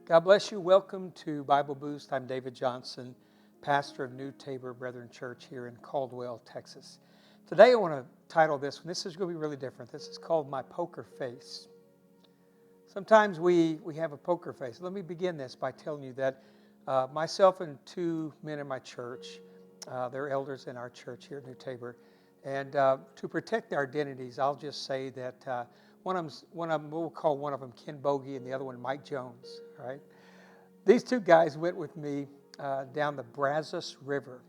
God bless you. Welcome to Bible Boost. I'm David Johnson, pastor of New Tabor Brethren Church here in Caldwell, Texas. Today I want to title this one. This is going to be really different. This is called My Poker Face. Sometimes we have a poker face. Let me begin this by telling you that myself and two men in my church, they're elders in our church here at New Tabor, and to protect their identities, I'll just say that one of them, we'll call one of them Ken Bogey and the other one Mike Jones. All right, these two guys went with me down the Brazos River.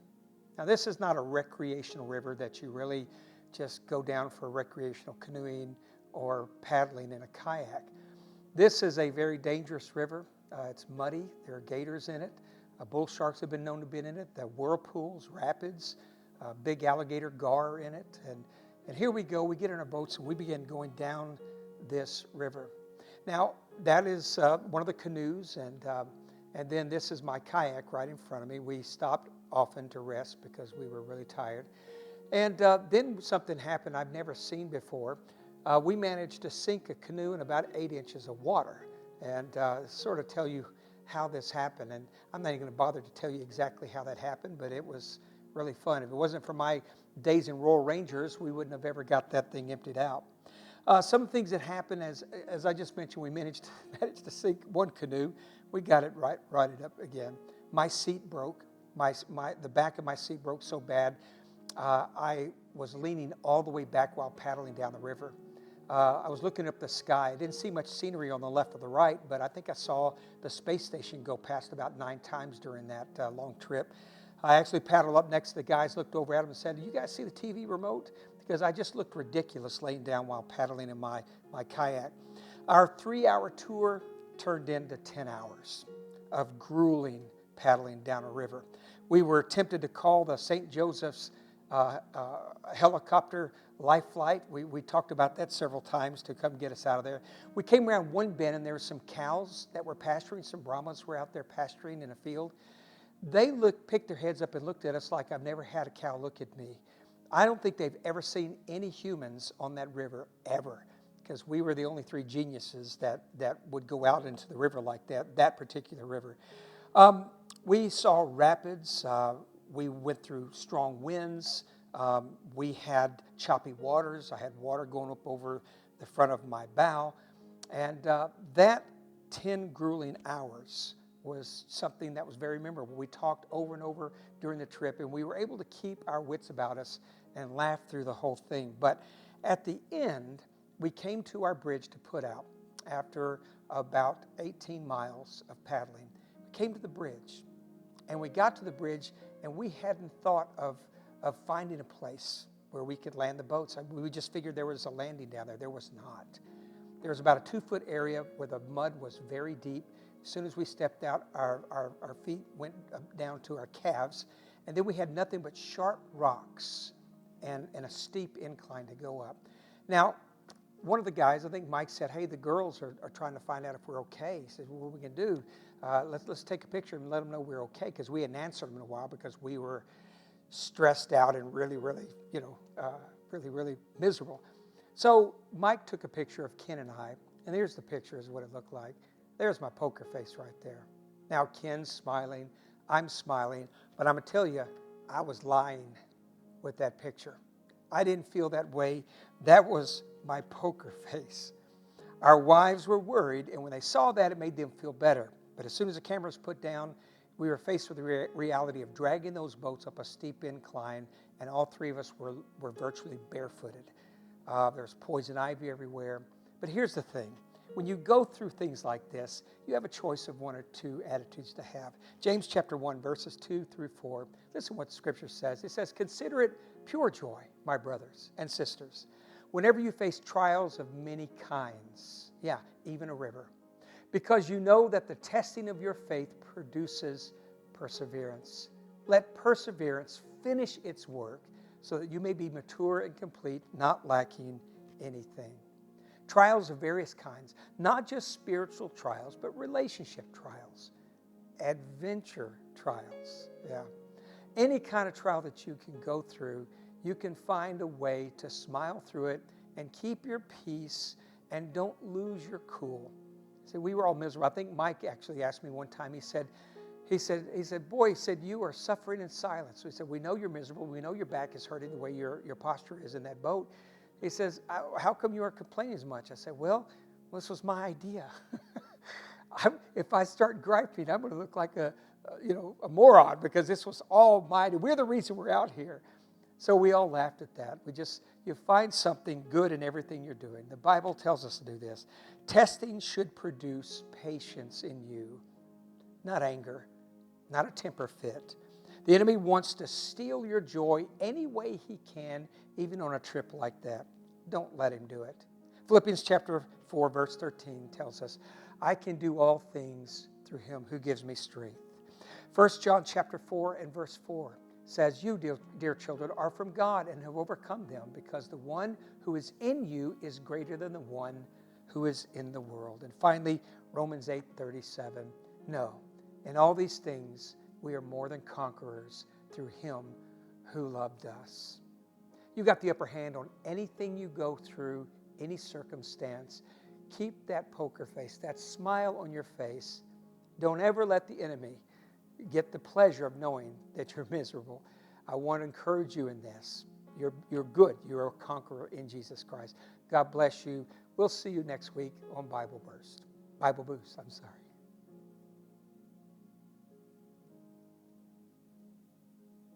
Now, this is not a recreational river that you really just go down for recreational canoeing or paddling in a kayak. This is a very dangerous river. It's muddy. There are gators in it. Bull sharks have been known to be in it. There are whirlpools, rapids, big alligator gar in it. And here we go. We get in our boats and we begin going down this river. Now, that is one of the canoes, and then this is my kayak right in front of me. We stopped often to rest because we were really tired. And then something happened I've never seen before. We managed to sink a canoe in about 8 inches of water, and sort of tell you how this happened. And I'm not even going to bother to tell you exactly how that happened, but it was really fun. If it wasn't for my days in Royal Rangers, we wouldn't have ever got that thing emptied out. Some things that happened, as I just mentioned, we managed to sink one canoe. We got it righted up again. My seat broke. The back of my seat broke so bad, I was leaning all the way back while paddling down the river. I was looking up the sky. I didn't see much scenery on the left or the right, but I think I saw the space station go past about 9 times during that long trip. I actually paddled up next to the guys, looked over at them and said, "Do you guys see the TV remote?" Because I just looked ridiculous laying down while paddling in my kayak. Our 3-hour tour turned into 10 hours of grueling paddling down a river. We were tempted to call the St. Joseph's helicopter life flight. We talked about that several times to come get us out of there. We came around one bend and there were some cows that were pasturing. Some Brahmas were out there pasturing in a field. They picked their heads up and looked at us like I've never had a cow look at me. I don't think they've ever seen any humans on that river, ever, because we were the only 3 geniuses that would go out into the river like that particular river. We saw rapids. We went through strong winds. We had choppy waters. I had water going up over the front of my bow. And that 10 grueling hours was something that was very memorable. We talked over and over during the trip, and we were able to keep our wits about us and laugh through the whole thing. But at the end, we came to our bridge to put out after about 18 miles of paddling. We came to the bridge, and we got to the bridge, and we hadn't thought of finding a place where we could land the boats. We just figured there was a landing down there. There was not. There was about a 2-foot area where the mud was very deep. As soon as we stepped out, our feet went down to our calves, and then we had nothing but sharp rocks and a steep incline to go up. Now, one of the guys, I think Mike, said, "Hey, the girls are trying to find out if we're okay." He said, "Well, what are we going to do? Let's take a picture and let them know we're okay," because we hadn't answered them in a while because we were stressed out and really, really miserable. So Mike took a picture of Ken and I, and here's the picture is what it looked like. There's my poker face right there. Now Ken's smiling, I'm smiling, but I'm going to tell you, I was lying with that picture. I didn't feel that way. That was my poker face. Our wives were worried, and when they saw that, it made them feel better. But as soon as the camera was put down, we were faced with the reality of dragging those boats up a steep incline, and all 3 of us were virtually barefooted. There's poison ivy everywhere. But here's the thing. When you go through things like this, you have a choice of 1 or 2 attitudes to have. James chapter 1, verses 2 through 4. Listen to what Scripture says. It says, "Consider it pure joy, my brothers and sisters, whenever you face trials of many kinds." Yeah, even a river. "Because you know that the testing of your faith produces perseverance. Let perseverance finish its work so that you may be mature and complete, not lacking anything." Trials of various kinds, not just spiritual trials, but relationship trials, adventure trials. Yeah. Any kind of trial that you can go through, you can find a way to smile through it and keep your peace and don't lose your cool. See, we were all miserable. I think Mike actually asked me one time, he said, boy, he said, you are suffering in silence. We said, we know you're miserable. We know your back is hurting the way your posture is in that boat. He says, how come you aren't complaining as much? I said, well, this was my idea. If I start griping, I'm going to look like a moron, because this was all my idea. We're the reason we're out here. So we all laughed at that. You find something good in everything you're doing. The Bible tells us to do this. Testing should produce patience in you, not anger, not a temper fit. The enemy wants to steal your joy any way he can, even on a trip like that. Don't let him do it. Philippians chapter 4, verse 13 tells us, I can do all things through him who gives me strength. 1 John chapter 4 and verse 4 says, you, dear children, are from God and have overcome them, because the one who is in you is greater than the one who is in the world. And finally, Romans 8:37, no, in all these things we are more than conquerors through him who loved us. You got the upper hand on anything you go through, any circumstance. Keep that poker face, that smile on your face. Don't ever let the enemy get the pleasure of knowing that you're miserable. I want to encourage you in this. You're good. You're a conqueror in Jesus Christ. God bless you. We'll see you next week on Bible Boost. I'm sorry.